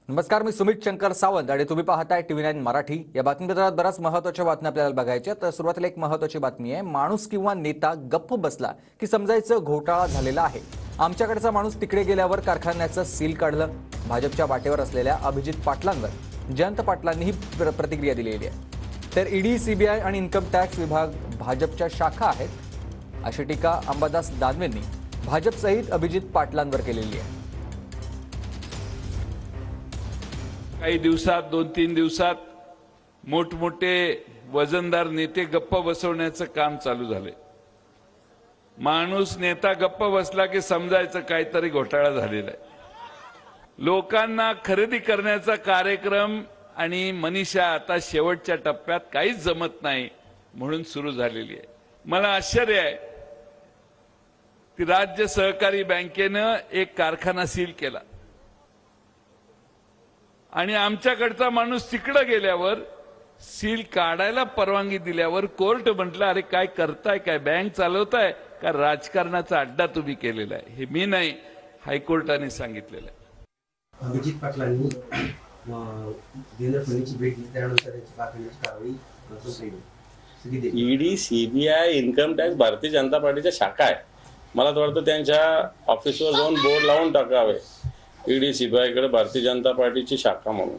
नमस्कार, मी सुमित शंकर सावंत आणि तुम्ही पाहताय TV9 मराठी। या बातमीपत्रात बऱ्याच महत्त्वाच्या बातम्या आपल्याला बघायच्या। तर सुरुवातीला एक महत्त्वाची बातमी आहे। माणूस किंवा नेता गप्प बसला की समजायचं घोटाळा झालेला आहे। आमच्याकडचा माणूस तिकडे गेल्यावर कारखान्याचं सील काढलं। भाजपच्या वाटेवर असलेल्या अभिजित पाटलांवर जयंत पाटलांनी प्रतिक्रिया दिलेली आहे। तर ईडी, सीबीआय आणि इन्कम टॅक्स विभाग भाजपच्या शाखा आहेत अशी टीका अंबादास दानवेंनी भाजपसहित अभिजित पाटलांवर केलेली आहे। काही दिवसात 2-3 दिवसात मोठमोठे वजनदार नेते गप्प बसवण्याचं काम चालू झाले। माणूस नेता गप्प बसला की समजायचं काहीतरी घोटाळा झालेला आहे। लोकांना खरेदी करण्याचा कार्यक्रम आणि मनीषा आता शेवटच्या टप्प्यात काहीच जमत नाही म्हणून सुरू झालेली आहे। मला आश्चर्य आहे की राज्य सहकारी बँकेनं एक कारखाना सील केला आणि आमच्याकडचा माणूस तिकडे गेल्यावर सील काढायला परवानगी दिल्यावर कोर्ट म्हटलं, अरे काय करताय, काय बँक चालवताय का, राजकारणाचा अड्डा तुम्ही केलेला आहे। हे मी नाही, हायकोर्टाने सांगितलेलं आहे। अभिजित पाटलांनी देवेंद्र फडणवीसची भेट घेतली, त्यानंतर त्याची कारवाई ED, CBI, income tax Bharatiya Janata पार्टीच्या शाखा आहे। मला तर वाटतं त्यांच्या ऑफिसवर जाऊन बोर्ड लावून टाकावे, ईडी, सीबीआय कडे भारतीय जनता पार्टीची शाखा म्हणून।